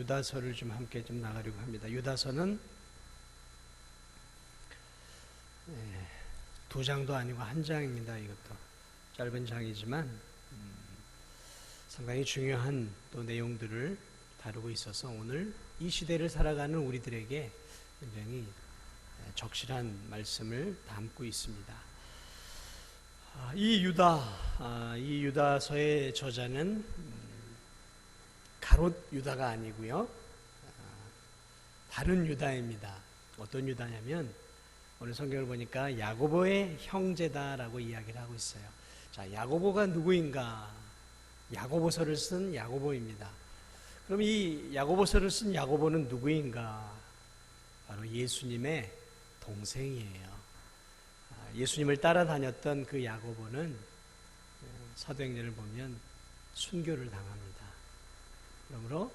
유다서를 좀 함께 좀 나가려고 합니다. 유다서는 두 장도 아니고 한 장입니다. 이것도 짧은 장이지만 상당히 중요한 또 내용들을 다루고 있어서 오늘 이 시대를 살아가는 우리들에게 굉장히 적실한 말씀을 담고 있습니다. 이 유다서의 저자는 가롯 유다가 아니고요, 다른 유다입니다. 어떤 유다냐면 오늘 성경을 보니까 야고보의 형제다라고 이야기를 하고 있어요. 자, 야고보가 누구인가? 야고보서를 쓴 야고보입니다. 그럼 이 야고보서를 쓴 야고보는 누구인가? 바로 예수님의 동생이에요. 예수님을 따라다녔던 그 야고보는 사도행전을 보면 순교를 당합니다. 그러므로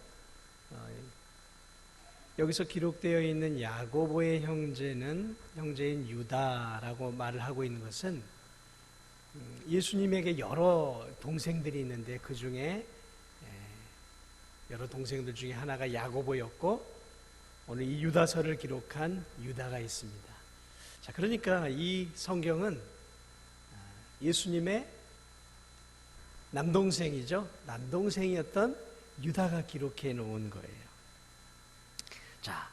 여기서 기록되어 있는 야고보의 형제인 유다라고 말을 하고 있는 것은 예수님에게 여러 동생들이 있는데 그 중에 여러 동생들 중에 하나가 야고보였고 오늘 이 유다서를 기록한 유다가 있습니다. 자, 그러니까 이 성경은 예수님의 남동생이었던 유다가 기록해 놓은 거예요. 자,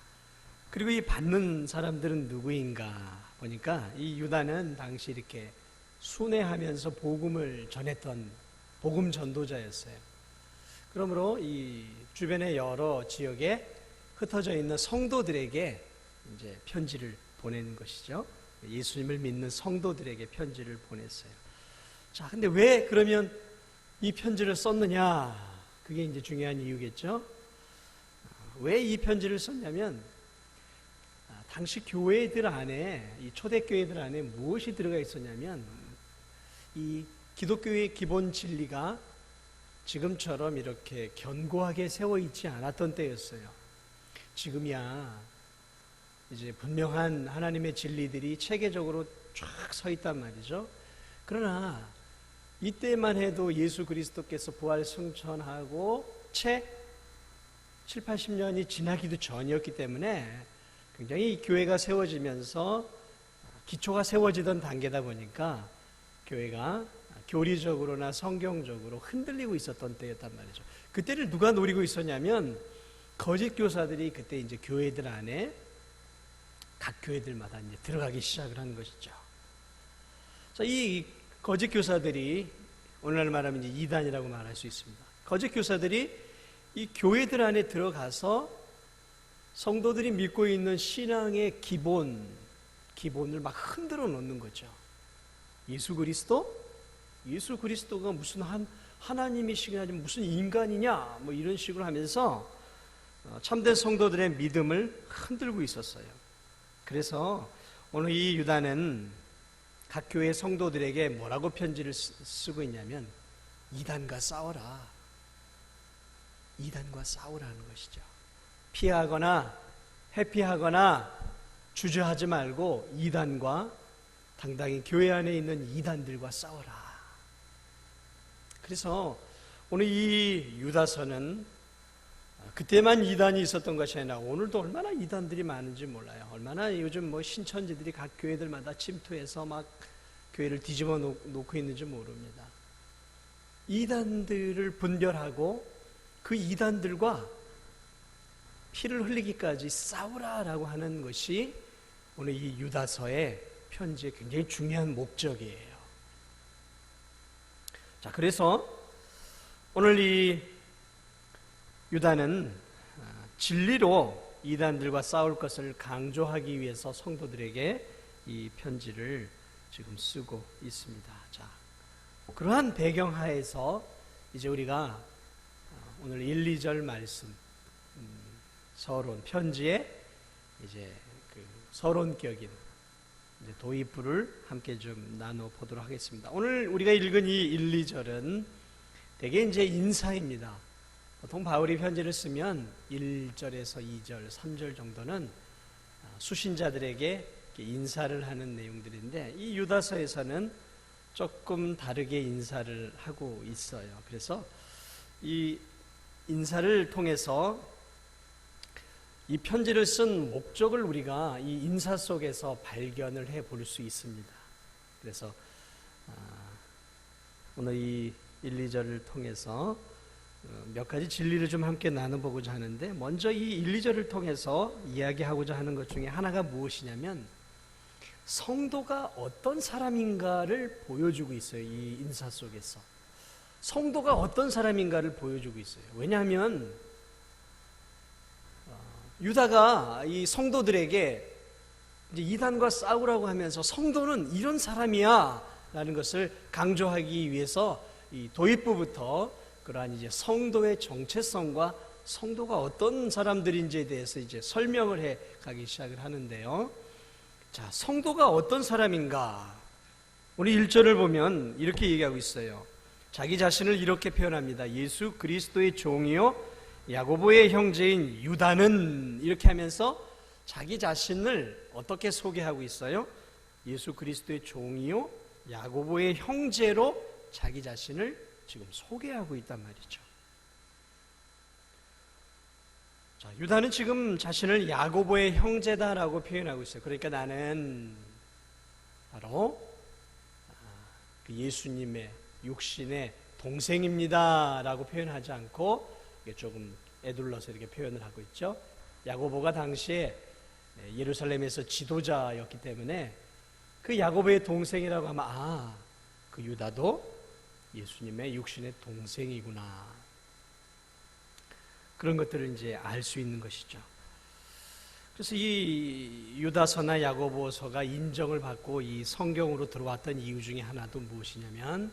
그리고 이 받는 사람들은 누구인가 보니까 이 유다는 당시 이렇게 순회하면서 복음을 전했던 복음 전도자였어요. 그러므로 이 주변의 여러 지역에 흩어져 있는 성도들에게 이제 편지를 보내는 것이죠. 예수님을 믿는 성도들에게 편지를 보냈어요. 자, 근데 왜 그러면 이 편지를 썼느냐? 그게 이제 중요한 이유겠죠. 왜 이 편지를 썼냐면 당시 교회들 안에, 이 초대교회들 안에 무엇이 들어가 있었냐면 이 기독교의 기본 진리가 지금처럼 이렇게 견고하게 세워 있지 않았던 때였어요. 지금이야 이제 분명한 하나님의 진리들이 체계적으로 쫙 서 있단 말이죠. 그러나 이때만 해도 예수 그리스도께서 부활 승천하고 채 7, 80년이 지나기도 전이었기 때문에 굉장히 교회가 세워지면서 기초가 세워지던 단계다 보니까 교회가 교리적으로나 성경적으로 흔들리고 있었던 때였단 말이죠. 그때를 누가 노리고 있었냐면 거짓 교사들이 그때 이제 교회들 안에 각 교회들마다 이제 들어가기 시작을 하는 것이죠. 자, 이 거짓 교사들이 오늘날 말하면 이제 이단이라고 말할 수 있습니다. 거짓 교사들이 이 교회들 안에 들어가서 성도들이 믿고 있는 신앙의 기본을 막 흔들어 놓는 거죠. 예수 그리스도가 무슨 하나님이시냐, 무슨 인간이냐, 뭐 이런 식으로 하면서 참된 성도들의 믿음을 흔들고 있었어요. 그래서 오늘 이 유다는 각 교회 성도들에게 뭐라고 편지를 쓰고 있냐면 이단과 싸우라는 것이죠. 피하거나 회피하거나 주저하지 말고 이단과 당당히 교회 안에 있는 이단들과 싸워라. 그래서 오늘 이 유다서는 그때만 이단이 있었던 것이 아니라 오늘도 얼마나 이단들이 많은지 몰라요. 얼마나 요즘 뭐 신천지들이 각 교회들마다 침투해서 막 교회를 뒤집어 놓고 있는지 모릅니다. 이단들을 분별하고 그 이단들과 피를 흘리기까지 싸우라라고 하는 것이 오늘 이 유다서의 편지의 굉장히 중요한 목적이에요. 자, 그래서 오늘 이 유다는 진리로 이단들과 싸울 것을 강조하기 위해서 성도들에게 이 편지를 지금 쓰고 있습니다. 자, 그러한 배경 하에서 이제 우리가 오늘 1, 2절 말씀 서론 편지에 이제 그 서론격인 이제 도입부를 함께 좀 나눠 보도록 하겠습니다. 오늘 우리가 읽은 이 1, 2절은 대개 이제 인사입니다. 보통 바울이 편지를 쓰면 1절에서 2절, 3절 정도는 수신자들에게 인사를 하는 내용들인데 이 유다서에서는 조금 다르게 인사를 하고 있어요. 그래서 이 인사를 통해서 이 편지를 쓴 목적을 우리가 이 인사 속에서 발견을 해 볼 수 있습니다. 그래서 오늘 이 1, 2절을 통해서 몇 가지 진리를 좀 함께 나눠보고자 하는데, 먼저 이 1, 2절을 통해서 이야기하고자 하는 것 중에 하나가 무엇이냐면 성도가 어떤 사람인가를 보여주고 있어요. 이 인사 속에서 성도가 어떤 사람인가를 보여주고 있어요. 왜냐하면 유다가 이 성도들에게 이제 이단과 싸우라고 하면서 성도는 이런 사람이야 라는 것을 강조하기 위해서 이 도입부부터 그러한 이제 성도의 정체성과 성도가 어떤 사람들인지에 대해서 이제 설명을 해 가기 시작을 하는데요. 자, 성도가 어떤 사람인가? 우리 1절을 보면 이렇게 얘기하고 있어요. 자기 자신을 이렇게 표현합니다. 예수 그리스도의 종이요 야고보의 형제인 유다는, 이렇게 하면서 자기 자신을 어떻게 소개하고 있어요? 예수 그리스도의 종이요 야고보의 형제로 자기 자신을 지금 소개하고 있단 말이죠. 자, 유다는 지금 자신을 야고보의 형제다라고 표현하고 있어요. 그러니까 나는 바로 그 예수님의 육신의 동생입니다 라고 표현하지 않고 조금 애둘러서 이렇게 표현을 하고 있죠. 야고보가 당시에 예루살렘에서 지도자였기 때문에 그 야고보의 동생이라고 하면 그 유다도 예수님의 육신의 동생이구나, 그런 것들을 이제 알 수 있는 것이죠. 그래서 이 유다서나 야고보서가 인정을 받고 이 성경으로 들어왔던 이유 중에 하나도 무엇이냐면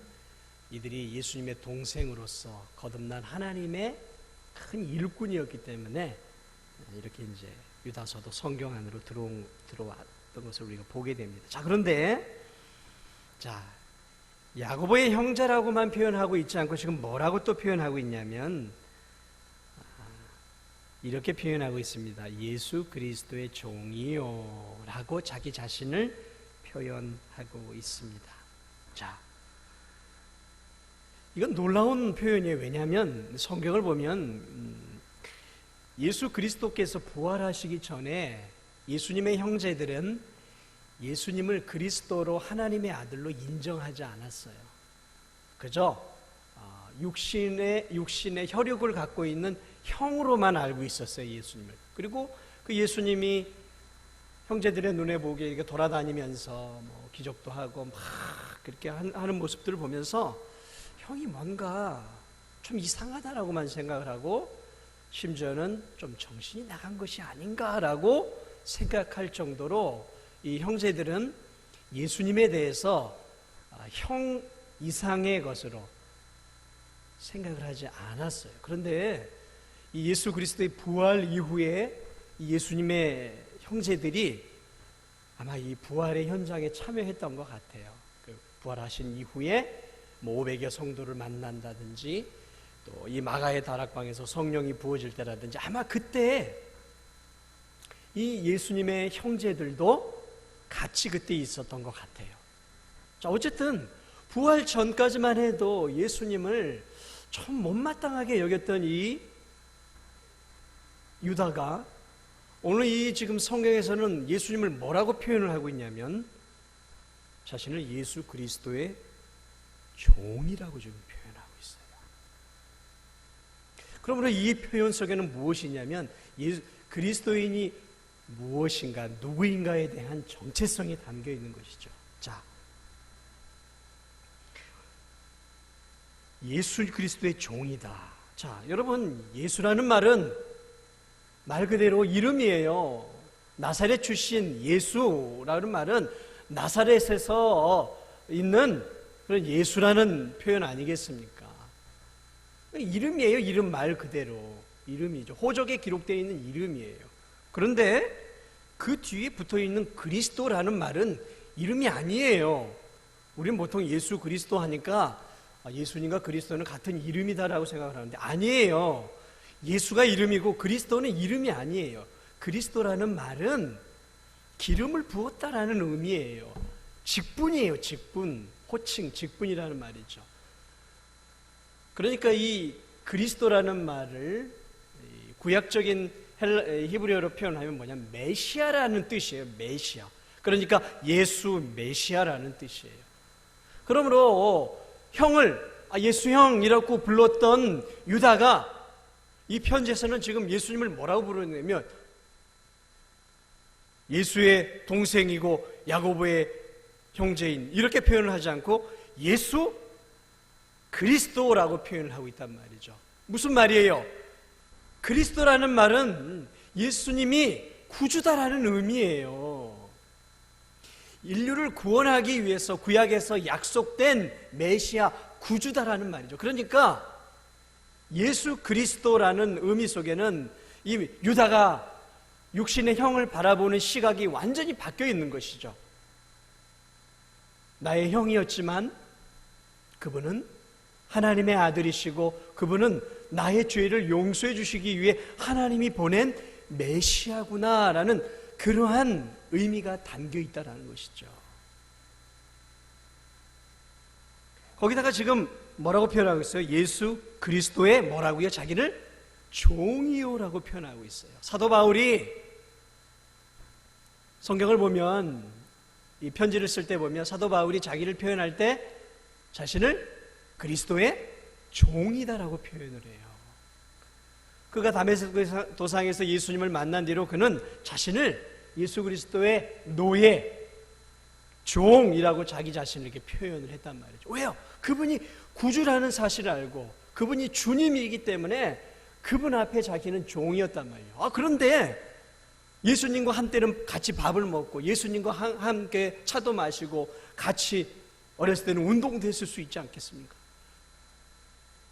이들이 예수님의 동생으로서 거듭난 하나님의 큰 일꾼이었기 때문에 이렇게 이제 유다서도 성경 안으로 들어왔던 것을 우리가 보게 됩니다. 자, 그런데 야고보의 형제라고만 표현하고 있지 않고 지금 뭐라고 또 표현하고 있냐면 이렇게 표현하고 있습니다. 예수 그리스도의 종이요 라고 자기 자신을 표현하고 있습니다. 자, 이건 놀라운 표현이에요. 왜냐하면 성경을 보면 예수 그리스도께서 부활하시기 전에 예수님의 형제들은 예수님을 그리스도로 하나님의 아들로 인정하지 않았어요. 그저 육신의 혈육을 갖고 있는 형으로만 알고 있었어요, 예수님을. 그리고 그 예수님이 형제들의 눈에 보기에 돌아다니면서 뭐 기적도 하고 막 그렇게 하는 모습들을 보면서 형이 뭔가 좀 이상하다라고만 생각을 하고, 심지어는 좀 정신이 나간 것이 아닌가라고 생각할 정도로 이 형제들은 예수님에 대해서 형 이상의 것으로 생각을 하지 않았어요. 그런데 이 예수 그리스도의 부활 이후에 이 예수님의 형제들이 아마 이 부활의 현장에 참여했던 것 같아요. 그 부활하신 이후에 뭐 500여 성도를 만난다든지 또 이 마가의 다락방에서 성령이 부어질 때라든지 아마 그때 이 예수님의 형제들도 같이 그때 있었던 것 같아요. 자, 어쨌든 부활 전까지만 해도 예수님을 좀 못마땅하게 여겼던 이 유다가 오늘 이 지금 성경에서는 예수님을 뭐라고 표현을 하고 있냐면 자신을 예수 그리스도의 종이라고 지금 표현하고 있어요. 그러므로 이 표현 속에는 무엇이냐면 그리스도인이 무엇인가, 누구인가에 대한 정체성이 담겨 있는 것이죠. 자, 예수 그리스도의 종이다. 자, 여러분, 예수라는 말은 말 그대로 이름이에요. 나사렛 출신 예수라는 말은 나사렛에서 있는 그런 예수라는 표현 아니겠습니까? 이름이에요. 이름 말 그대로 이름이죠. 호적에 기록되어 있는 이름이에요. 그런데 그 뒤에 붙어있는 그리스도라는 말은 이름이 아니에요. 우리는 보통 예수 그리스도 하니까 예수님과 그리스도는 같은 이름이다라고 생각을 하는데 아니에요. 예수가 이름이고 그리스도는 이름이 아니에요. 그리스도라는 말은 기름을 부었다라는 의미예요. 직분이에요. 직분, 호칭, 직분이라는 말이죠. 그러니까 이 그리스도라는 말을 구약적인 히브리어로 표현하면 뭐냐면 메시아라는 뜻이에요. 메시아. 그러니까 예수 메시아라는 뜻이에요. 그러므로 형을 예수 형이라고 불렀던 유다가 이 편지에서는 지금 예수님을 뭐라고 부르냐면 예수의 동생이고 야고보의 형제인 이렇게 표현을 하지 않고 예수 그리스도라고 표현을 하고 있단 말이죠. 무슨 말이에요? 그리스도라는 말은 예수님이 구주다라는 의미예요. 인류를 구원하기 위해서 구약에서 약속된 메시아 구주다라는 말이죠. 그러니까 예수 그리스도라는 의미 속에는 이 유다가 육신의 형을 바라보는 시각이 완전히 바뀌어 있는 것이죠. 나의 형이었지만 그분은 하나님의 아들이시고 그분은 나의 죄를 용서해 주시기 위해 하나님이 보낸 메시아구나라는 그러한 의미가 담겨 있다는 것이죠. 거기다가 지금 뭐라고 표현하고 있어요? 예수 그리스도의 뭐라고요? 자기를 종이요라고 표현하고 있어요. 사도 바울이 성경을 보면 이 편지를 쓸 때 보면 사도 바울이 자기를 표현할 때 자신을 그리스도의 종이다라고 표현을 해요. 그가 다메섹 도상에서 예수님을 만난 뒤로 그는 자신을 예수 그리스도의 노예, 종이라고 자기 자신을 이렇게 표현을 했단 말이죠. 왜요? 그분이 구주라는 사실을 알고 그분이 주님이기 때문에 그분 앞에 자기는 종이었단 말이에요. 그런데 예수님과 한때는 같이 밥을 먹고 예수님과 함께 차도 마시고 같이 어렸을 때는 운동도 했을 수 있지 않겠습니까?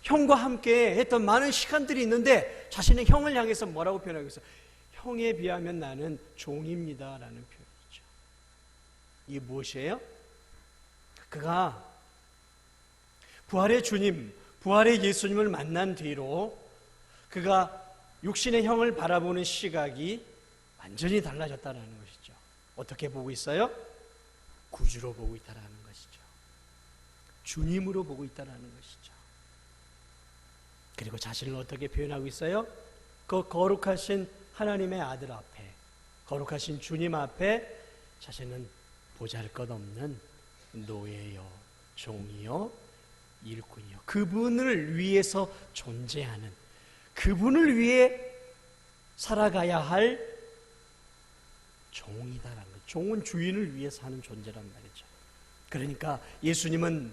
형과 함께 했던 많은 시간들이 있는데 자신의 형을 향해서 뭐라고 표현하고 있어요? 형에 비하면 나는 종입니다라는 표현이죠. 이게 무엇이에요? 그가 부활의 주님, 부활의 예수님을 만난 뒤로 그가 육신의 형을 바라보는 시각이 완전히 달라졌다는 것이죠. 어떻게 보고 있어요? 구주로 보고 있다는 것이죠. 주님으로 보고 있다는 것이죠. 그리고 자신을 어떻게 표현하고 있어요? 그 거룩하신 하나님의 아들 앞에, 거룩하신 주님 앞에 자신은 보잘것없는 노예요, 종이요, 일꾼이요. 그분을 위해서 존재하는, 그분을 위해 살아가야 할 종이다라는 거예요. 종은 주인을 위해 사는 존재란 말이죠. 그러니까 예수님은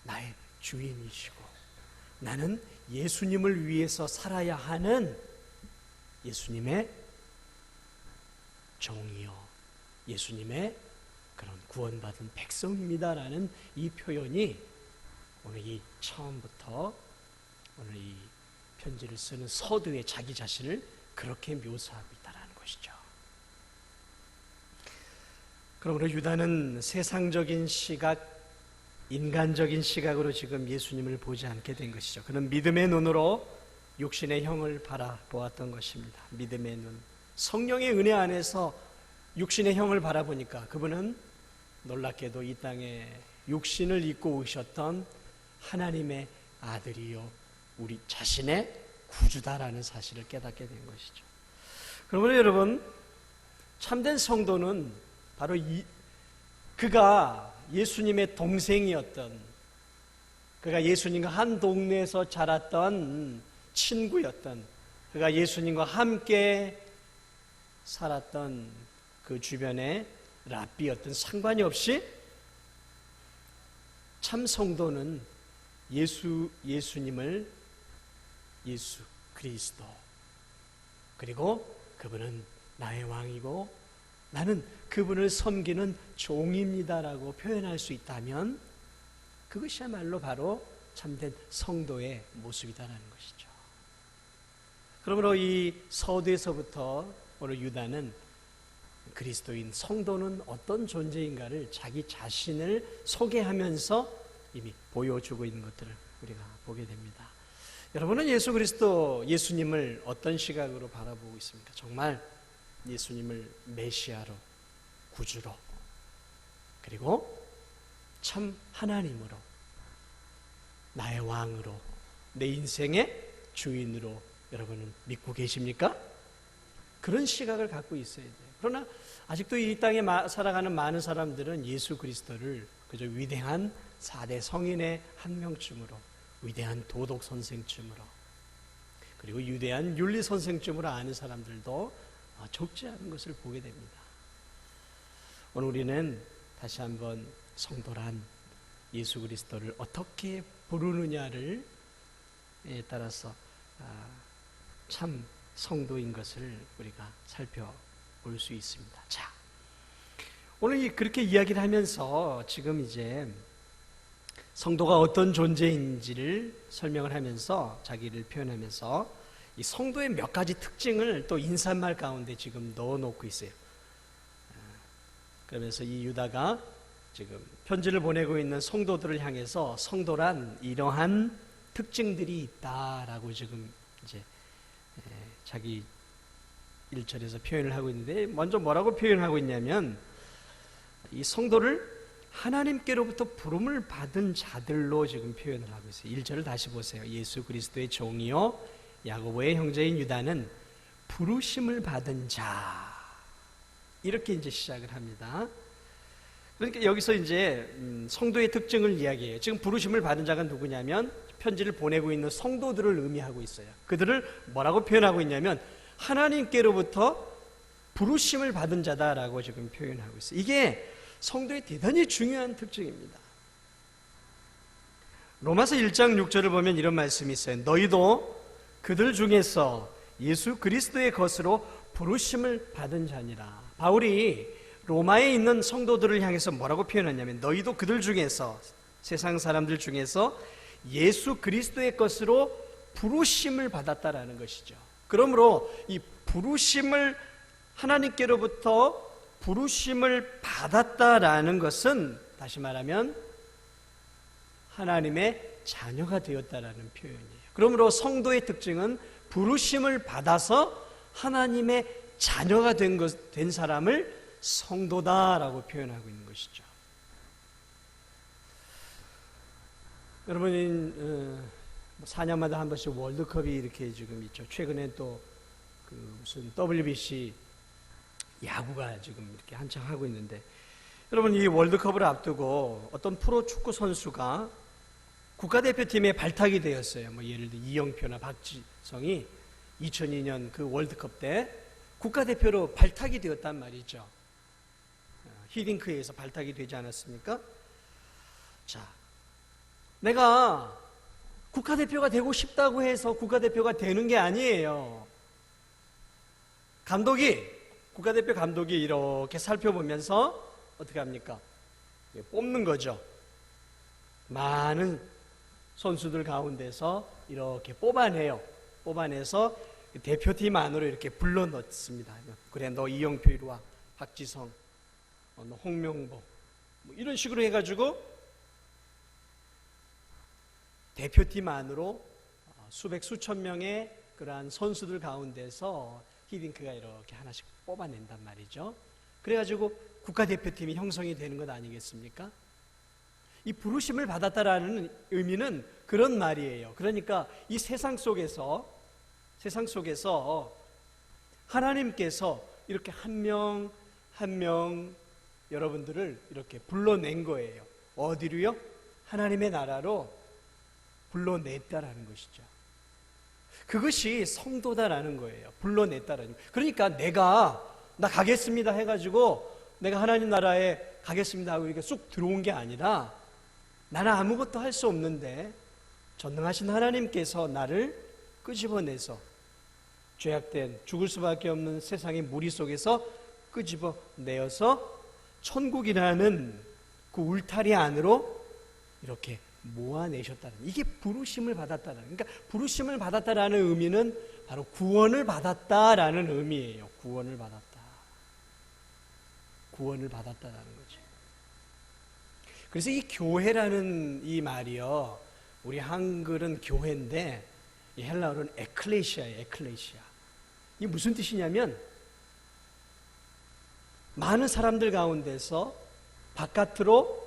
나의 주인이시고 나는 예수님을 위해서 살아야 하는 예수님의 종이요, 예수님의 그런 구원받은 백성입니다라는 이 표현이 오늘 이 처음부터 오늘 이 편지를 쓰는 서두에 자기 자신을 그렇게 묘사하고 있다는 것이죠. 그러므로 유다는 세상적인 시각, 인간적인 시각으로 지금 예수님을 보지 않게 된 것이죠. 그는 믿음의 눈으로 육신의 형을 바라보았던 것입니다. 믿음의 눈, 성령의 은혜 안에서 육신의 형을 바라보니까 그분은 놀랍게도 이 땅에 육신을 입고 오셨던 하나님의 아들이요 우리 자신의 구주다라는 사실을 깨닫게 된 것이죠. 그러므로 여러분, 참된 성도는 바로 그가 예수님의 동생이었던, 그가 예수님과 한 동네에서 자랐던 친구였던, 그가 예수님과 함께 살았던 그 주변의 랍비였던 상관이 없이 참 성도는 예수님을 예수 그리스도, 그리고 그분은 나의 왕이고 나는 그분을 섬기는 종입니다라고 표현할 수 있다면 그것이야말로 바로 참된 성도의 모습이다라는 것이죠. 그러므로 이 서두에서부터 오늘 유다는 그리스도인 성도는 어떤 존재인가를 자기 자신을 소개하면서 이미 보여주고 있는 것들을 우리가 보게 됩니다. 여러분은 예수 그리스도, 예수님을 어떤 시각으로 바라보고 있습니까? 정말 예수님을 메시아로, 구주로, 그리고 참 하나님으로, 나의 왕으로, 내 인생의 주인으로 여러분은 믿고 계십니까? 그런 시각을 갖고 있어야 돼요. 그러나 아직도 이 땅에 살아가는 많은 사람들은 예수 그리스도를 그저 위대한 4대 성인의 한 명쯤으로, 위대한 도덕 선생쯤으로, 그리고 위대한 윤리 선생쯤으로 아는 사람들도 적지 않은 것을 보게 됩니다. 오늘 우리는 다시 한번 성도란 예수 그리스도를 어떻게 부르느냐를 따라서 참 성도인 것을 우리가 살펴볼 수 있습니다. 자, 오늘 그렇게 이야기를 하면서 지금 이제 성도가 어떤 존재인지를 설명을 하면서 자기를 표현하면서 이 성도의 몇 가지 특징을 또 인사말 가운데 지금 넣어놓고 있어요. 그러면서 이 유다가 지금 편지를 보내고 있는 성도들을 향해서 성도란 이러한 특징들이 있다라고 지금 이제 자기 1절에서 표현을 하고 있는데, 먼저 뭐라고 표현하고 있냐면 이 성도를 하나님께로부터 부름을 받은 자들로 지금 표현을 하고 있어요. 1절을 다시 보세요. 예수 그리스도의 종이요 야고보의 형제인 유다는 부르심을 받은 자, 이렇게 이제 시작을 합니다. 그러니까 여기서 이제 성도의 특징을 이야기해요. 지금 부르심을 받은 자가 누구냐면 편지를 보내고 있는 성도들을 의미하고 있어요. 그들을 뭐라고 표현하고 있냐면 하나님께로부터 부르심을 받은 자다라고 지금 표현하고 있어요. 이게 성도의 대단히 중요한 특징입니다. 로마서 1장 6절을 보면 이런 말씀이 있어요. 너희도 그들 중에서 예수 그리스도의 것으로 부르심을 받은 자니라. 바울이 로마에 있는 성도들을 향해서 뭐라고 표현하냐면 너희도 그들 중에서, 세상 사람들 중에서 예수 그리스도의 것으로 부르심을 받았다라는 것이죠. 그러므로 이 부르심을, 하나님께로부터 부르심을 받았다라는 것은 다시 말하면 하나님의 자녀가 되었다라는 표현이에요. 그러므로 성도의 특징은 부르심을 받아서 하나님의 자녀가 된 사람을 성도다라고 표현하고 있는 것이죠. 여러분, 4년마다 한 번씩 월드컵이 이렇게 지금 있죠. 최근에 또 무슨 WBC 야구가 지금 이렇게 한창 하고 있는데, 여러분 이 월드컵을 앞두고 어떤 프로 축구 선수가 국가대표팀에 발탁이 되었어요. 뭐 예를 들어 이영표나 박지성이 2002년 그 월드컵 때 국가대표로 발탁이 되었단 말이죠. 히딩크에서 발탁이 되지 않았습니까? 자, 내가 국가대표가 되고 싶다고 해서 국가대표가 되는 게 아니에요. 국가대표 감독이 이렇게 살펴보면서 어떻게 합니까? 뽑는 거죠. 많은 선수들 가운데서 이렇게 뽑아내요. 뽑아내서 대표팀 안으로 이렇게 불러 넣습니다. 그래, 너 이영표 이리 와. 박지성, 너 홍명보, 뭐 이런 식으로 해가지고 대표팀 안으로 수백 수천 명의 그러한 선수들 가운데서 히딩크가 이렇게 하나씩 뽑아낸단 말이죠. 그래가지고 국가대표팀이 형성이 되는 것 아니겠습니까? 이 부르심을 받았다라는 의미는 그런 말이에요. 그러니까 이 세상 속에서 하나님께서 이렇게 한 명 한 명 여러분들을 이렇게 불러낸 거예요. 어디로요? 하나님의 나라로 불러냈다라는 것이죠. 그것이 성도다라는 거예요. 불러냈다라는 거예요. 그러니까 나 가겠습니다 해가지고 내가 하나님 나라에 가겠습니다 하고 이렇게 쑥 들어온 게 아니라, 나는 아무것도 할 수 없는데 전능하신 하나님께서 나를 끄집어내서 죄악된 죽을 수밖에 없는 세상의 무리 속에서 끄집어내어서 천국이라는 그 울타리 안으로 이렇게 모아내셨다는, 이게 부르심을 받았다는, 그러니까 부르심을 받았다라는 의미는 바로 구원을 받았다라는 의미예요. 구원을 받았다라는 거죠. 그래서 이 교회라는 이 말이요, 우리 한글은 교회인데 이 헬라어로는 에클레시아예요. 에클레시아. 이게 무슨 뜻이냐면 많은 사람들 가운데서 바깥으로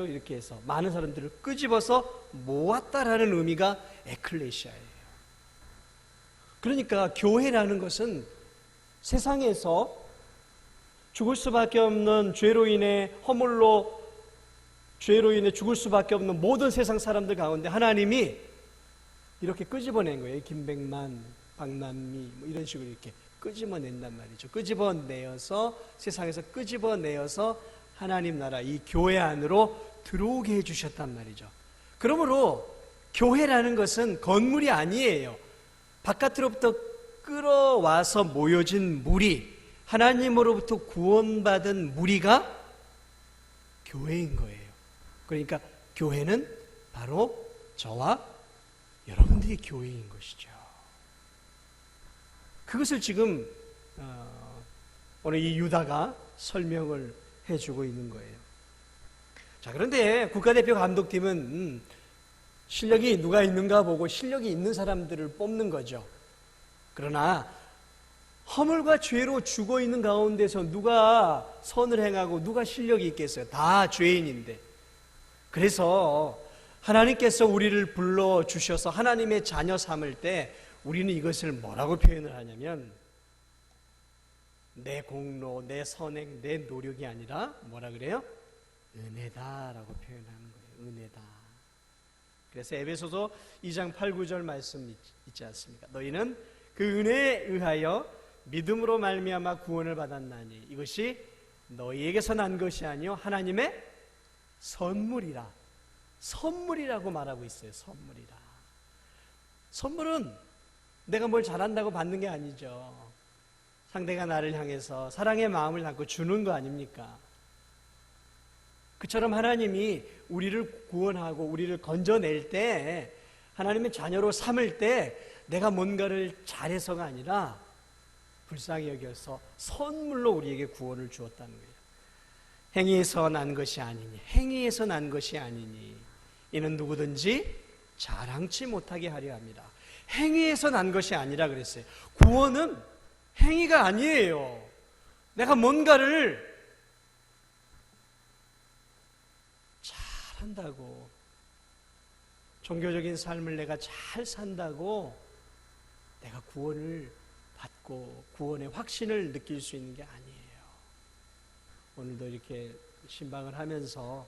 이렇게 해서 많은 사람들을 끄집어서 모았다라는 의미가 에클레시아예요. 그러니까 교회라는 것은 세상에서 죽을 수밖에 없는 죄로 인해 죽을 수밖에 없는 모든 세상 사람들 가운데 하나님이 이렇게 끄집어낸 거예요. 김백만, 박남미 뭐 이런 식으로 이렇게 끄집어낸단 말이죠. 끄집어내어서 세상에서 끄집어내어서 하나님 나라 이 교회 안으로 들어오게 해주셨단 말이죠. 그러므로 교회라는 것은 건물이 아니에요. 바깥으로부터 끌어와서 모여진 무리, 하나님으로부터 구원받은 무리가 교회인 거예요. 그러니까 교회는 바로 저와 여러분들이 교회인 것이죠. 그것을 지금 오늘 이 유다가 설명을 해주고 있는 거예요. 자, 그런데 국가대표 감독팀은 실력이 누가 있는가 보고 실력이 있는 사람들을 뽑는 거죠. 그러나 허물과 죄로 죽어 있는 가운데서 누가 선을 행하고 누가 실력이 있겠어요? 다 죄인인데. 그래서 하나님께서 우리를 불러주셔서 하나님의 자녀 삼을 때 우리는 이것을 뭐라고 표현을 하냐면 내 공로, 내 선행, 내 노력이 아니라 뭐라 그래요? 은혜다라고 표현하는 거예요. 은혜다. 그래서 에베소서 2장 8, 9절 말씀 있지 않습니까? 너희는 그 은혜에 의하여 믿음으로 말미암아 구원을 받았나니 이것이 너희에게서 난 것이 아니요 하나님의 선물이라. 선물이라고 말하고 있어요. 선물이라. 선물은 내가 뭘 잘한다고 받는 게 아니죠. 상대가 나를 향해서 사랑의 마음을 갖고 주는 거 아닙니까? 그처럼 하나님이 우리를 구원하고 우리를 건져낼 때 하나님의 자녀로 삼을 때 내가 뭔가를 잘해서가 아니라 불쌍히 여겨서 선물로 우리에게 구원을 주었다는 거예요. 행위에서 난 것이 아니니, 행위에서 난 것이 아니니 이는 누구든지 자랑치 못하게 하려 합니다. 행위에서 난 것이 아니라 그랬어요. 구원은 행위가 아니에요. 내가 뭔가를 잘한다고, 종교적인 삶을 내가 잘 산다고 내가 구원을 받고 구원의 확신을 느낄 수 있는 게 아니에요. 오늘도 이렇게 신방을 하면서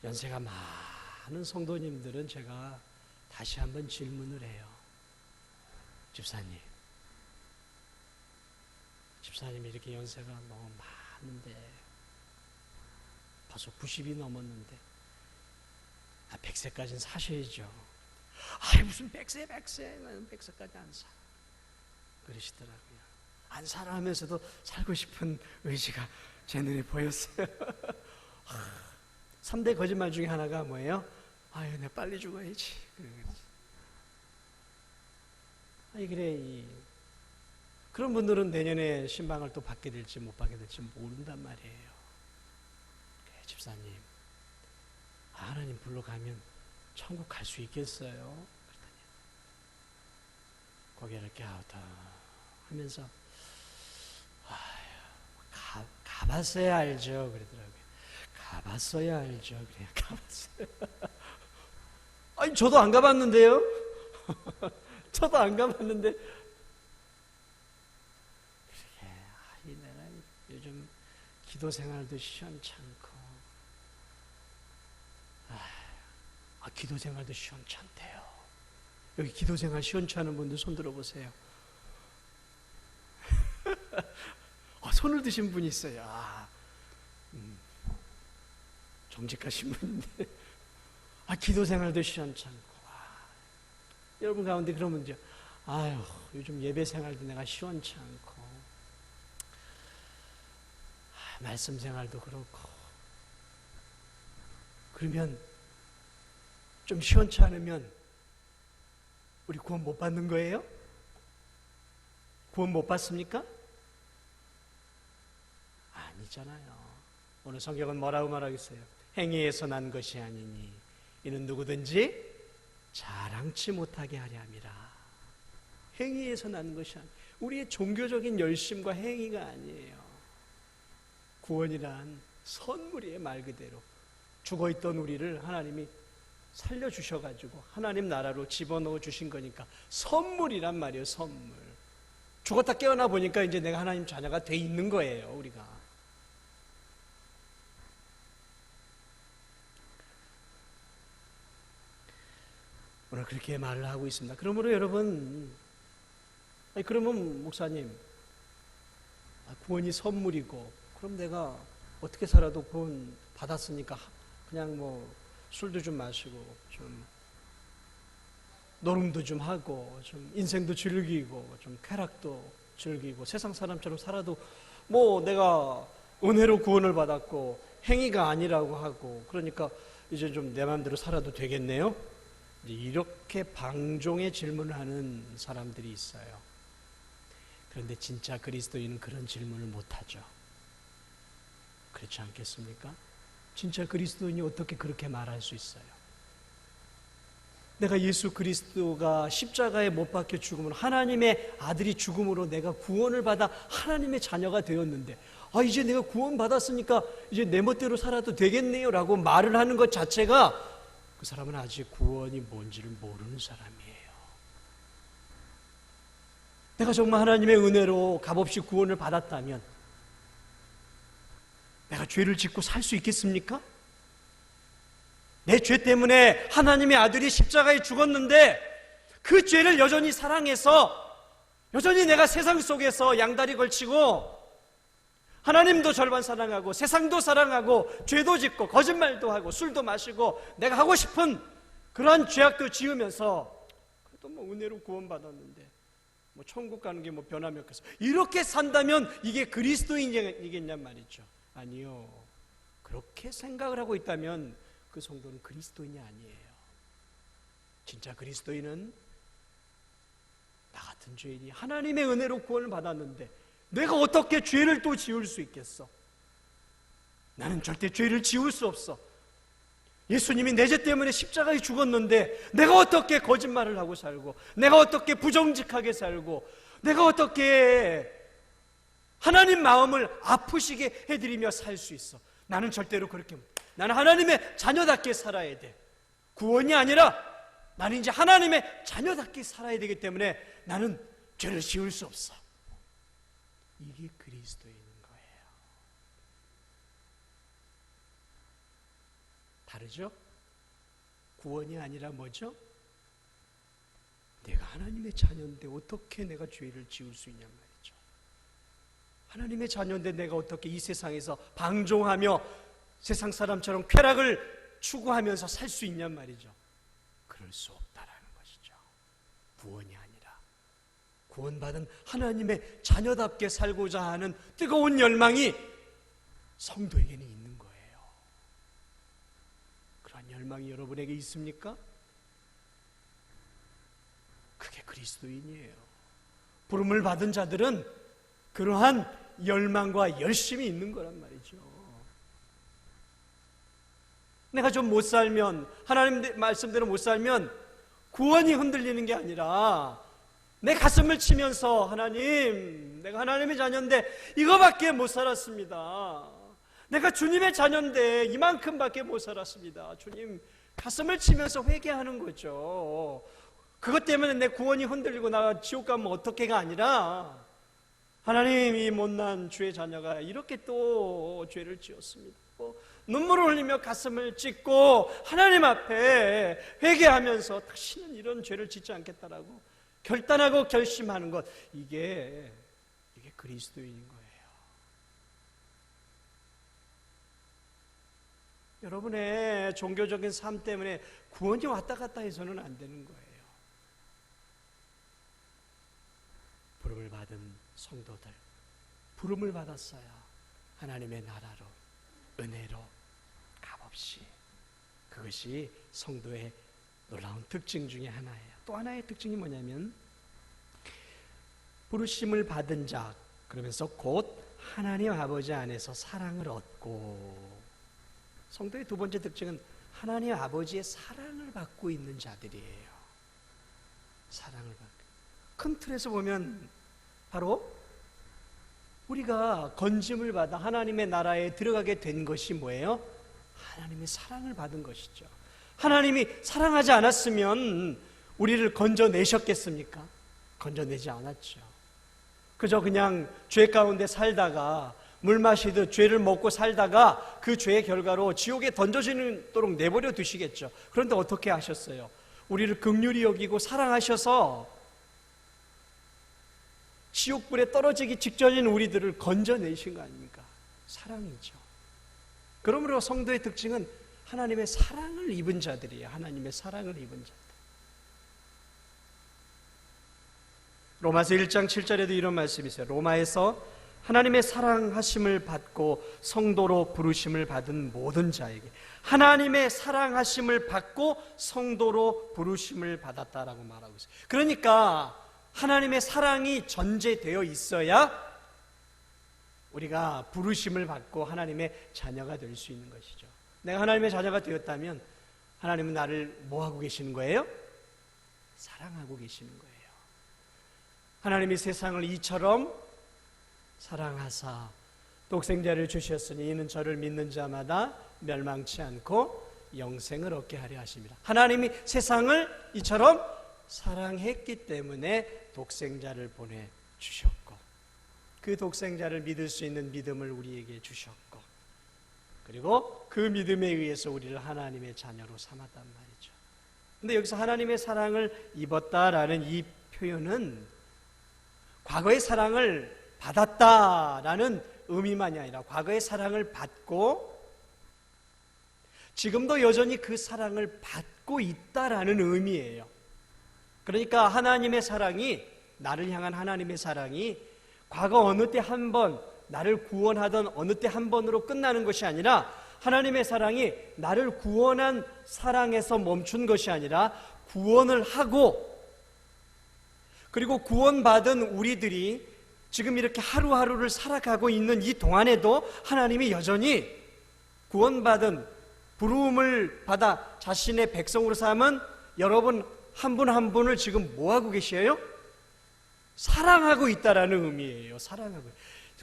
연세가 많은 성도님들은 제가 다시 한번 질문을 해요. 집사님이 이렇게 연세가 너무 많은데 벌써 90이 넘었는데 100세까지는 사셔야죠. 무슨 100세 나는 100세까지 안 사. 그러시더라고요. 안 살아 하면서도 살고 싶은 의지가 제 눈에 보였어요. 3대 거짓말 중에 하나가 뭐예요? 내가 빨리 죽어야지. 그래. 그런 분들은 내년에 신방을 또 받게 될지 못 받게 될지 모른단 말이에요. 그래, 집사님, 하나님 불러 가면 천국 갈 수 있겠어요? 그랬더니 고개를 이렇게 하면서 가봤어야 알죠. 그러더라고요. 가봤어야 알죠. 그래, 가봤어요. 저도 안 가봤는데요. 저도 안 가봤는데. 그래, 내가 요즘 기도 생활도 시원찮고, 기도 생활도 시원찮대요. 여기 기도 생활 시원찮은 분들 손 들어보세요. 손을 드신 분이 있어요. 정직하신 분인데 기도 생활도 시원찮고 여러분 가운데 그런 분들 요즘 예배 생활도 내가 시원찮고 말씀 생활도 그렇고 그러면 좀 시원치 않으면 우리 구원 못 받는 거예요? 구원 못 받습니까? 아니잖아요. 오늘 성경은 뭐라고 말하겠어요? 행위에서 난 것이 아니니 이는 누구든지 자랑치 못하게 하려 함이라. 행위에서 난 것이 아니에요. 우리의 종교적인 열심과 행위가 아니에요. 구원이란 선물이에요. 말 그대로 죽어있던 우리를 하나님이 살려주셔가지고 하나님 나라로 집어넣어 주신 거니까 선물이란 말이에요. 선물. 죽었다 깨어나 보니까 이제 내가 하나님 자녀가 돼 있는 거예요. 우리가. 오늘 그렇게 말을 하고 있습니다. 그러므로 여러분, 그러면 목사님, 구원이 선물이고 그럼 내가 어떻게 살아도 구원 받았으니까 그냥 뭐 술도 좀 마시고 좀 노름도 좀 하고 좀 인생도 즐기고 좀 쾌락도 즐기고 세상 사람처럼 살아도 뭐 내가 은혜로 구원을 받았고 행위가 아니라고 하고 그러니까 이제 좀 내 마음대로 살아도 되겠네요. 이렇게 방종의 질문을 하는 사람들이 있어요. 그런데 진짜 그리스도인은 그런 질문을 못하죠. 그렇지 않겠습니까? 진짜 그리스도인이 어떻게 그렇게 말할 수 있어요? 내가 예수 그리스도가 십자가에 못 박혀 죽음으로 하나님의 아들이 죽음으로 내가 구원을 받아 하나님의 자녀가 되었는데 이제 내가 구원받았으니까 이제 내 멋대로 살아도 되겠네요 라고 말을 하는 것 자체가 그 사람은 아직 구원이 뭔지를 모르는 사람이에요. 내가 정말 하나님의 은혜로 값없이 구원을 받았다면 내가 죄를 짓고 살 수 있겠습니까? 내 죄 때문에 하나님의 아들이 십자가에 죽었는데 그 죄를 여전히 사랑해서 여전히 내가 세상 속에서 양다리 걸치고 하나님도 절반 사랑하고 세상도 사랑하고 죄도 짓고 거짓말도 하고 술도 마시고 내가 하고 싶은 그러한 죄악도 지으면서 그래도 뭐 은혜로 구원받았는데 뭐 천국 가는 게 뭐 변함이 없겠어. 이렇게 산다면 이게 그리스도인이겠냔 말이죠. 아니요. 그렇게 생각을 하고 있다면 그 성도는 그리스도인이 아니에요. 진짜 그리스도인은 나 같은 죄인이 하나님의 은혜로 구원을 받았는데 내가 어떻게 죄를 또 지을 수 있겠어? 나는 절대 죄를 지울 수 없어. 예수님이 내 죄 때문에 십자가에 죽었는데 내가 어떻게 거짓말을 하고 살고 내가 어떻게 부정직하게 살고 내가 어떻게 하나님 마음을 아프시게 해드리며 살 수 있어? 나는 절대로 그렇게 못해. 나는 하나님의 자녀답게 살아야 돼. 구원이 아니라 나는 이제 하나님의 자녀답게 살아야 되기 때문에 나는 죄를 지을 수 없어. 이게 그리스도인인 거예요. 다르죠? 구원이 아니라 뭐죠? 내가 하나님의 자녀인데 어떻게 내가 죄를 지을 수 있냔 말이죠. 하나님의 자녀인데 내가 어떻게 이 세상에서 방종하며 세상 사람처럼 쾌락을 추구하면서 살 수 있냔 말이죠. 그럴 수 없다라는 것이죠. 구원이 아니라 구원받은 하나님의 자녀답게 살고자 하는 뜨거운 열망이 성도에게는 있는 거예요. 그런 열망이 여러분에게 있습니까? 그게 그리스도인이에요. 부름을 받은 자들은 그러한 열망과 열심이 있는 거란 말이죠. 내가 좀 못 살면, 하나님 말씀대로 못 살면 구원이 흔들리는 게 아니라 내 가슴을 치면서 하나님, 내가 하나님의 자녀인데 이거밖에 못 살았습니다. 내가 주님의 자녀인데 이만큼밖에 못 살았습니다. 주님, 가슴을 치면서 회개하는 거죠. 그것 때문에 내 구원이 흔들리고 나 지옥 가면 어떻게가 아니라 하나님, 이 못난 주의 자녀가 이렇게 또 죄를 지었습니다. 눈물을 흘리며 가슴을 찢고 하나님 앞에 회개하면서 다시는 이런 죄를 짓지 않겠다라고 결단하고 결심하는 것, 이게 그리스도인인 거예요. 여러분의 종교적인 삶 때문에 구원이 왔다 갔다 해서는 안 되는 거예요. 부름을 받은 성도들, 부름을 받았어요. 하나님의 나라로, 은혜로, 값없이. 그것이 성도의 놀라운 특징 중에 하나예요. 또 하나의 특징이 뭐냐면 부르심을 받은 자, 그러면서 곧 하나님 아버지 안에서 사랑을 얻고, 성도의 두 번째 특징은 하나님 아버지의 사랑을 받고 있는 자들이에요. 사랑을 받고. 큰 틀에서 보면 바로 우리가 건짐을 받아 하나님의 나라에 들어가게 된 것이 뭐예요? 하나님의 사랑을 받은 것이죠. 하나님이 사랑하지 않았으면 우리를 건져내셨겠습니까? 건져내지 않았죠. 그저 그냥 죄 가운데 살다가 물 마시듯 죄를 먹고 살다가 그 죄의 결과로 지옥에 던져지도록 내버려 두시겠죠. 그런데 어떻게 하셨어요? 우리를 긍휼히 여기고 사랑하셔서 지옥불에 떨어지기 직전인 우리들을 건져내신 거 아닙니까? 사랑이죠. 그러므로 성도의 특징은 하나님의 사랑을 입은 자들이에요. 하나님의 사랑을 입은 자들. 로마서 1장 7절에도 이런 말씀이 있어요. 로마에서 하나님의 사랑하심을 받고 성도로 부르심을 받은 모든 자에게, 하나님의 사랑하심을 받고 성도로 부르심을 받았다라고 말하고 있어요. 그러니까 하나님의 사랑이 전제되어 있어야 우리가 부르심을 받고 하나님의 자녀가 될 수 있는 것이죠. 내가 하나님의 자녀가 되었다면 하나님은 나를 뭐 하고 계시는 거예요? 사랑하고 계시는 거예요. 하나님이 세상을 이처럼 사랑하사 독생자를 주셨으니 이는 저를 믿는 자마다 멸망치 않고 영생을 얻게 하려 하십니다. 하나님이 세상을 이처럼 사랑했기 때문에 독생자를 보내주셨고, 그 독생자를 믿을 수 있는 믿음을 우리에게 주셨고, 그리고 그 믿음에 의해서 우리를 하나님의 자녀로 삼았단 말이죠. 근데 여기서 하나님의 사랑을 입었다라는 이 표현은 과거의 사랑을 받았다라는 의미만이 아니라 과거의 사랑을 받고 지금도 여전히 그 사랑을 받고 있다라는 의미예요. 그러니까 하나님의 사랑이, 나를 향한 하나님의 사랑이 과거 어느 때 한 번 나를 구원하던 어느 때 한 번으로 끝나는 것이 아니라, 하나님의 사랑이 나를 구원한 사랑에서 멈춘 것이 아니라 구원을 하고, 그리고 구원받은 우리들이 지금 이렇게 하루하루를 살아가고 있는 이 동안에도 하나님이 여전히 구원받은, 부름을 받아 자신의 백성으로 삼은 여러분 한 분 한 분을 지금 뭐하고 계셔요? 사랑하고 있다라는 의미예요. 사랑하고.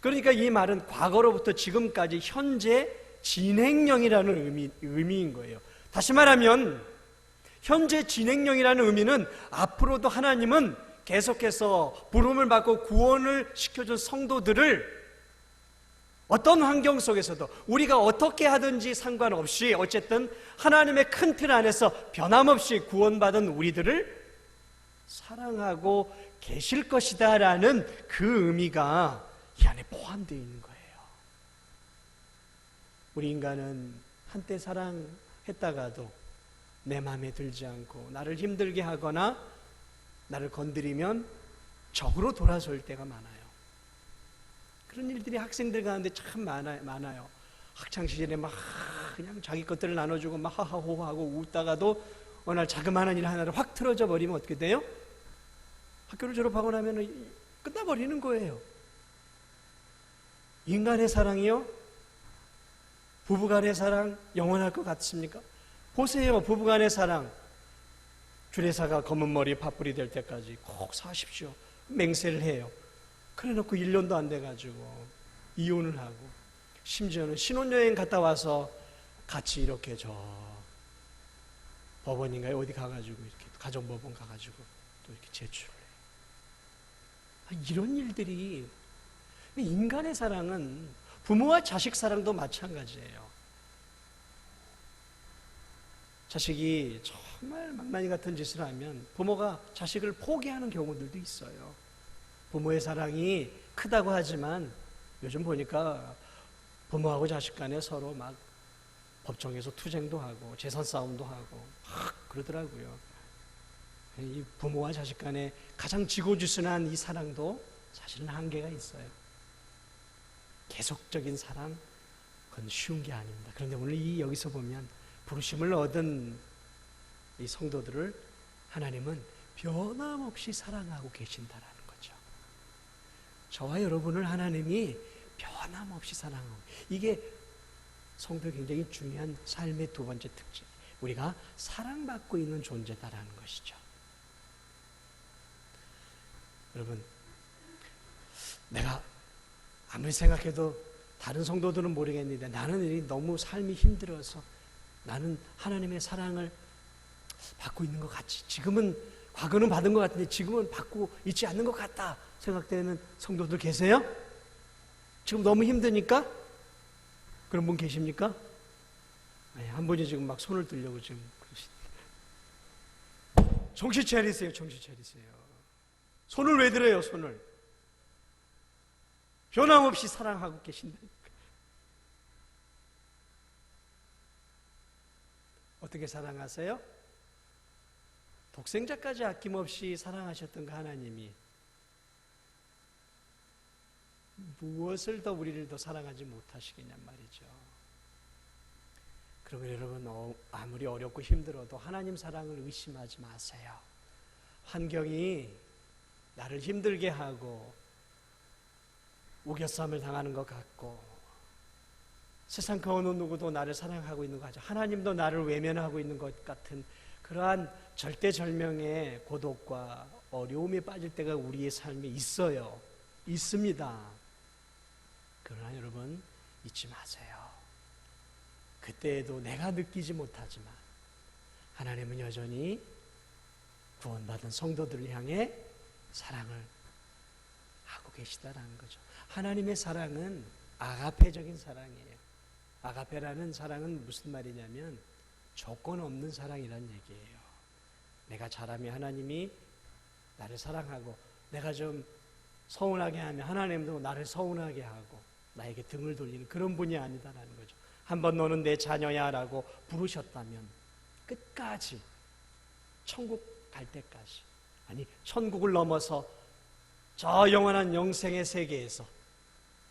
그러니까 이 말은 과거로부터 지금까지 현재 진행형이라는 의미인 거예요. 다시 말하면 현재 진행형이라는 의미는 앞으로도 하나님은 계속해서 부름을 받고 구원을 시켜준 성도들을 어떤 환경 속에서도 우리가 어떻게 하든지 상관없이 어쨌든 하나님의 큰 틀 안에서 변함없이 구원받은 우리들을 사랑하고 계실 것이다 라는 그 의미가 이 안에 포함되어 있는 거예요. 우리 인간은 한때 사랑했다가도 내 마음에 들지 않고 나를 힘들게 하거나 나를 건드리면 적으로 돌아설 때가 많아요. 그런 일들이 학생들 가운데 참 많아요. 학창시절에 막 그냥 자기 것들을 나눠주고 막 하하호호하고 웃다가도 어느 날 자그마한 일 하나를 확 틀어져 버리면 어떻게 돼요? 학교를 졸업하고 나면 끝나버리는 거예요. 인간의 사랑이요? 부부간의 사랑 영원할 것 같습니까? 보세요. 부부간의 사랑, 주례사가 검은 머리 팥불이 될 때까지 꼭 사십시오. 맹세를 해요. 그래 놓고 1년도 안 돼가지고 이혼을 하고, 심지어는 신혼여행 갔다 와서 같이 이렇게 저 법원인가요? 어디 가가지고 이렇게 가정법원 가가지고 또 이렇게 제출을 해요. 이런 일들이, 인간의 사랑은 부모와 자식 사랑도 마찬가지예요. 자식이 정말 망나니 같은 짓을 하면 부모가 자식을 포기하는 경우들도 있어요. 부모의 사랑이 크다고 하지만 요즘 보니까 부모하고 자식 간에 서로 막 법정에서 투쟁도 하고 재산 싸움도 하고 막 그러더라고요. 이 부모와 자식 간에 가장 지고지순한 이 사랑도 사실은 한계가 있어요. 계속적인 사랑, 그건 쉬운 게 아닙니다. 그런데 오늘 여기서 보면 부르심을 얻은 이 성도들을 하나님은 변함없이 사랑하고 계신다라는 거죠. 저와 여러분을 하나님이 변함없이 사랑하고, 이게 성도의 굉장히 중요한 삶의 두 번째 특징, 우리가 사랑받고 있는 존재다라는 것이죠. 여러분, 내가 아무리 생각해도 다른 성도들은 모르겠는데 나는 너무 삶이 힘들어서 나는 하나님의 사랑을 받고 있는 것 같지. 지금은 과거는 받은 것 같은데 지금은 받고 있지 않는 것 같다 생각되는 성도들 계세요? 지금 너무 힘드니까? 그런 분 계십니까? 아니, 한 분이 지금 막 손을 들려고 지금 그러시는데. 정신 차리세요, 정신 차리세요. 손을 왜 들어요, 손을? 변함없이 사랑하고 계신다니까. 어떻게 사랑하세요? 독생자까지 아낌없이 사랑하셨던 그 하나님이 무엇을 더 우리를 더 사랑하지 못하시겠냔 말이죠. 그러면 여러분, 아무리 어렵고 힘들어도 하나님 사랑을 의심하지 마세요. 환경이 나를 힘들게 하고 우겨쌈을 당하는 것 같고 세상 그 어느 누구도 나를 사랑하고 있는 것 같죠. 하나님도 나를 외면하고 있는 것 같은 그러한 절대절명의 고독과 어려움에 빠질 때가 우리의 삶에 있어요. 있습니다. 그러나 여러분, 잊지 마세요. 그때에도 내가 느끼지 못하지만 하나님은 여전히 구원받은 성도들을 향해 사랑을 하고 계시다라는 거죠. 하나님의 사랑은 아가페적인 사랑이에요. 아가페라는 사랑은 무슨 말이냐면 조건 없는 사랑이라는 얘기예요. 내가 잘하면 하나님이 나를 사랑하고 내가 좀 서운하게 하면 하나님도 나를 서운하게 하고 나에게 등을 돌리는 그런 분이 아니다라는 거죠. 한번 너는 내 자녀야 라고 부르셨다면 끝까지 천국 갈 때까지, 아니 천국을 넘어서 저 영원한 영생의 세계에서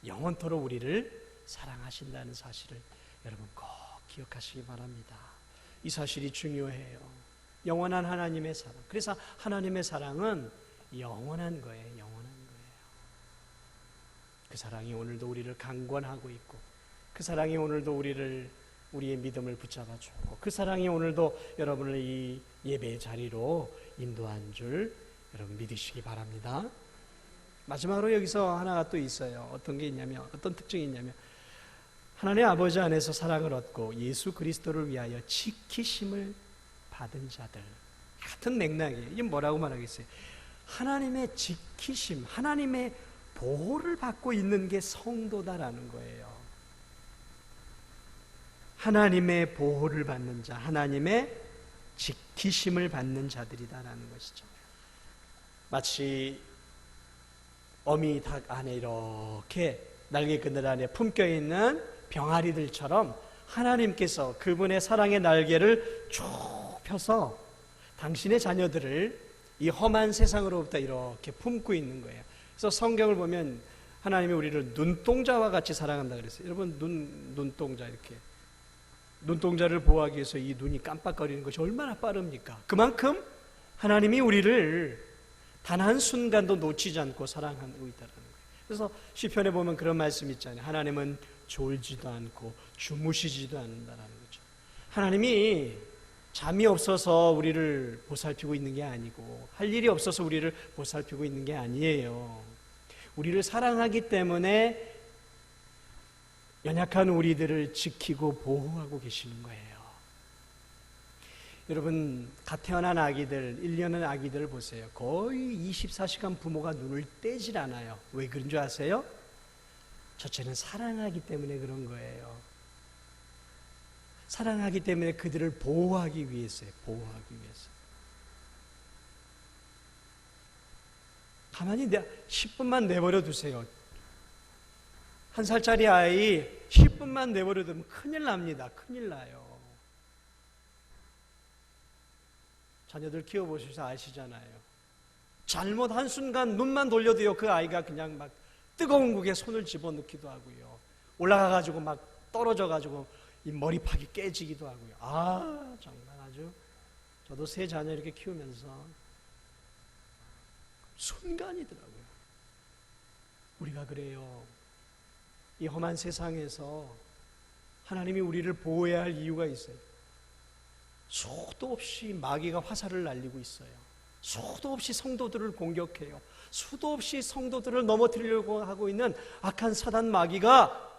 영원토록 우리를 사랑하신다는 사실을 여러분 꼭 기억하시기 바랍니다. 이 사실이 중요해요. 영원한 하나님의 사랑. 그래서 하나님의 사랑은 영원한 거예요. 영원한 거예요. 그 사랑이 오늘도 우리를 강권하고 있고 그 사랑이 오늘도 우리의 믿음을 붙잡아주고 그 사랑이 오늘도 여러분을 이 예배의 자리로 인도한 줄 여러분 믿으시기 바랍니다. 마지막으로 여기서 하나가 또 있어요. 어떤 게 있냐면, 어떤 특징이 있냐면 하나님 아버지 안에서 사랑을 얻고 예수 그리스도를 위하여 지키심을 받은 자들, 같은 맥락이에요. 이게 뭐라고 말하겠어요? 하나님의 지키심, 하나님의 보호를 받고 있는 게 성도다라는 거예요. 하나님의 보호를 받는 자, 하나님의 지키심을 받는 자들이다라는 것이죠. 마치 어미 닭 안에 이렇게 날개 그늘 안에 품겨 있는 병아리들처럼 하나님께서 그분의 사랑의 날개를 쭉 펴서 당신의 자녀들을 이 험한 세상으로부터 이렇게 품고 있는 거예요. 그래서 성경을 보면 하나님이 우리를 눈동자와 같이 사랑한다 그랬어요. 여러분 눈동자 이렇게 눈동자를 보호하기 위해서 이 눈이 깜빡거리는 것이 얼마나 빠릅니까? 그만큼 하나님이 우리를 단 한순간도 놓치지 않고 사랑하고 있다는 거예요. 그래서 시편에 보면 그런 말씀 있잖아요. 하나님은 졸지도 않고 주무시지도 않는다라는 거죠. 하나님이 잠이 없어서 우리를 보살피고 있는 게 아니고 할 일이 없어서 우리를 보살피고 있는 게 아니에요. 우리를 사랑하기 때문에 연약한 우리들을 지키고 보호하고 계시는 거예요. 여러분, 갓 태어난 아기들, 1년의 아기들을 보세요. 거의 24시간 부모가 눈을 떼질 않아요. 왜 그런 줄 아세요? 첫째는 사랑하기 때문에 그런 거예요. 사랑하기 때문에 그들을 보호하기 위해서요. 보호하기 위해서. 가만히 10분만 내버려 두세요. 1살짜리 아이 10분만 내버려 두면 큰일 납니다. 큰일 나요. 자녀들 키워보셔서 아시잖아요. 잘못 한순간 눈만 돌려도요, 그 아이가 그냥 막 뜨거운 국에 손을 집어넣기도 하고요. 올라가가지고 막 떨어져가지고 이 머리팍이 깨지기도 하고요. 아, 정말 아주. 저도 세 자녀 이렇게 키우면서 순간이더라고요. 우리가 그래요. 이 험한 세상에서 하나님이 우리를 보호해야 할 이유가 있어요. 수도 없이 마귀가 화살을 날리고 있어요. 수도 없이 성도들을 공격해요. 수도 없이 성도들을 넘어뜨리려고 하고 있는 악한 사단 마귀가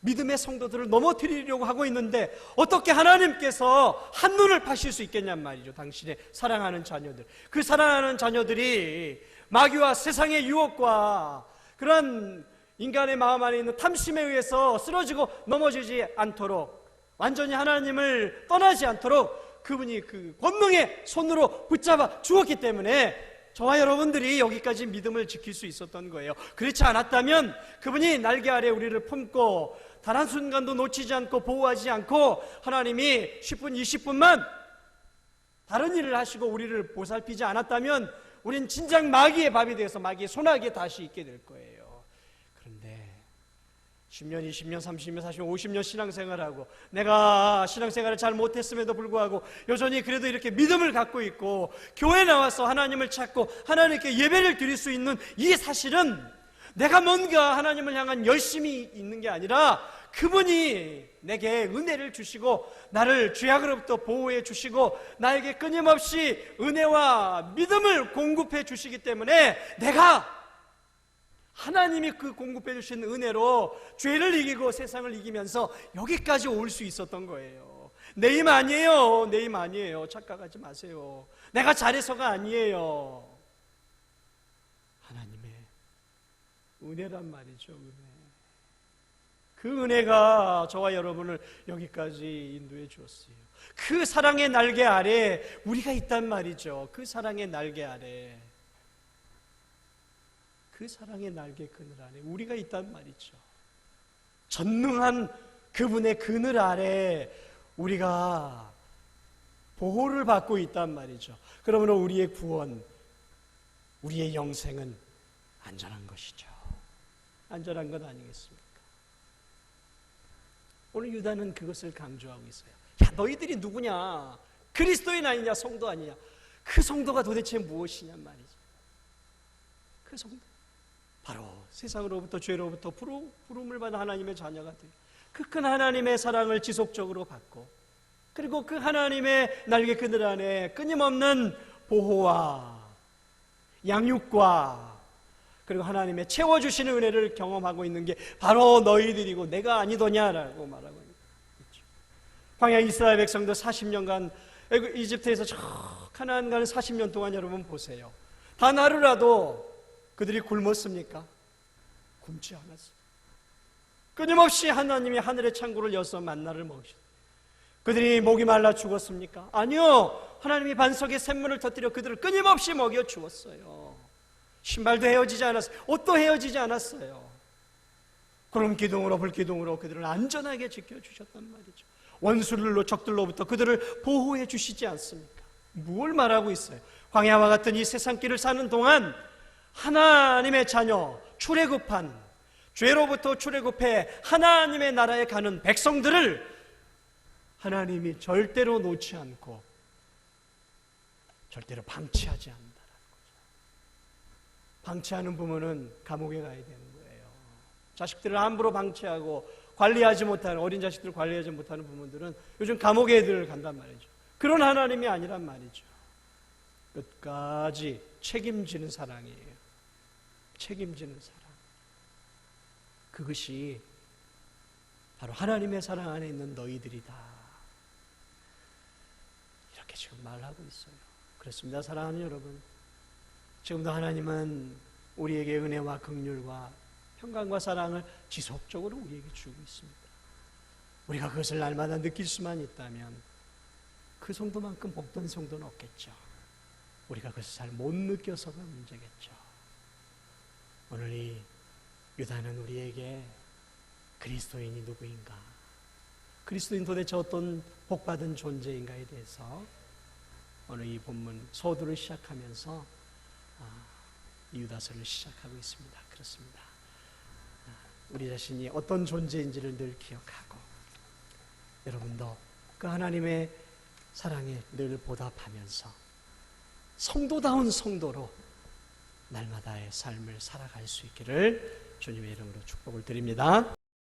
믿음의 성도들을 넘어뜨리려고 하고 있는데 어떻게 하나님께서 한눈을 파실 수 있겠냔 말이죠. 당신의 사랑하는 자녀들, 그 사랑하는 자녀들이 마귀와 세상의 유혹과 그런 인간의 마음 안에 있는 탐심에 의해서 쓰러지고 넘어지지 않도록, 완전히 하나님을 떠나지 않도록 그분이 그 권능의 손으로 붙잡아 주었기 때문에 저와 여러분들이 여기까지 믿음을 지킬 수 있었던 거예요. 그렇지 않았다면 그분이 날개 아래 우리를 품고 단 한순간도 놓치지 않고 보호하지 않고 하나님이 10분 20분만 다른 일을 하시고 우리를 보살피지 않았다면 우린 진작 마귀의 밥이 되어서 마귀의 손아귀에 다시 있게 될 거예요. 그런데 10년, 20년, 30년, 40년, 50년 신앙생활하고 내가 신앙생활을 잘 못했음에도 불구하고 여전히 그래도 이렇게 믿음을 갖고 있고 교회 나와서 하나님을 찾고 하나님께 예배를 드릴 수 있는 이 사실은 내가 뭔가 하나님을 향한 열심이 있는 게 아니라 그분이 내게 은혜를 주시고 나를 죄악으로부터 보호해 주시고 나에게 끊임없이 은혜와 믿음을 공급해 주시기 때문에 내가 하나님이 그 공급해 주신 은혜로 죄를 이기고 세상을 이기면서 여기까지 올 수 있었던 거예요. 내 힘 아니에요. 내 힘 아니에요. 착각하지 마세요. 내가 잘해서가 아니에요. 하나님의 은혜란 말이죠. 은혜. 그 은혜가 저와 여러분을 여기까지 인도해 주었어요. 그 사랑의 날개 아래 우리가 있단 말이죠. 그 사랑의 날개 아래, 그 사랑의 날개 그늘 아래 우리가 있단 말이죠. 전능한 그분의 그늘 아래 우리가 보호를 받고 있단 말이죠. 그러므로 우리의 구원, 우리의 영생은 안전한 것이죠. 안전한 것 아니겠습니까? 오늘 유다는 그것을 강조하고 있어요. 야, 너희들이 누구냐? 그리스도인 아니냐? 성도 아니냐? 그 성도가 도대체 무엇이냐 말이죠. 그 성도, 바로 세상으로부터 죄로부터 부름을 받은 하나님의 자녀가 돼요. 그 큰 하나님의 사랑을 지속적으로 받고, 그리고 그 하나님의 날개 그늘 안에 끊임없는 보호와 양육과 그리고 하나님의 채워주시는 은혜를 경험하고 있는 게 바로 너희들이고 내가 아니더냐라고 말하고 있죠. 광야 이스라엘 백성도 40년간 이집트에서 저 가나안 가는 40년 동안 여러분 보세요. 단 하루라도 그들이 굶었습니까? 굶지 않았어요. 끊임없이 하나님이 하늘의 창고를 여서 만나를 먹이셨어요. 그들이 목이 말라 죽었습니까? 아니요. 하나님이 반석에 샘물을 터뜨려 그들을 끊임없이 먹여 주었어요. 신발도 헤어지지 않았어요. 옷도 헤어지지 않았어요. 구름 기둥으로 불기둥으로 그들을 안전하게 지켜주셨단 말이죠. 원수들로 적들로부터 그들을 보호해 주시지 않습니까? 무엇을 말하고 있어요? 광야와 같은 이 세상길을 사는 동안 하나님의 자녀, 출애굽한, 죄로부터 출애굽해 하나님의 나라에 가는 백성들을 하나님이 절대로 놓지 않고 절대로 방치하지 않는다는 거죠. 방치하는 부모는 감옥에 가야 되는 거예요. 자식들을 함부로 방치하고 관리하지 못하는, 어린 자식들을 관리하지 못하는 부모들은 요즘 감옥에 애들을 간단 말이죠. 그런 하나님이 아니란 말이죠. 끝까지 책임지는 사랑이에요. 책임지는 사랑. 그것이 바로 하나님의 사랑 안에 있는 너희들이다. 이렇게 지금 말하고 있어요. 그렇습니다. 사랑하는 여러분, 지금도 하나님은 우리에게 은혜와 긍휼과 평강과 사랑을 지속적으로 우리에게 주고 있습니다. 우리가 그것을 날마다 느낄 수만 있다면 그 정도만큼 복된 성도는 없겠죠. 우리가 그것을 잘 못 느껴서가 문제겠죠. 오늘 이 유다는 우리에게 그리스도인이 누구인가, 그리스도인 도대체 어떤 복받은 존재인가에 대해서 오늘 이 본문 서두를 시작하면서 이 유다서를 시작하고 있습니다. 그렇습니다. 우리 자신이 어떤 존재인지를 늘 기억하고 여러분도 그 하나님의 사랑에 늘 보답하면서 성도다운 성도로 날마다의 삶을 살아갈 수 있기를 주님의 이름으로 축복을 드립니다.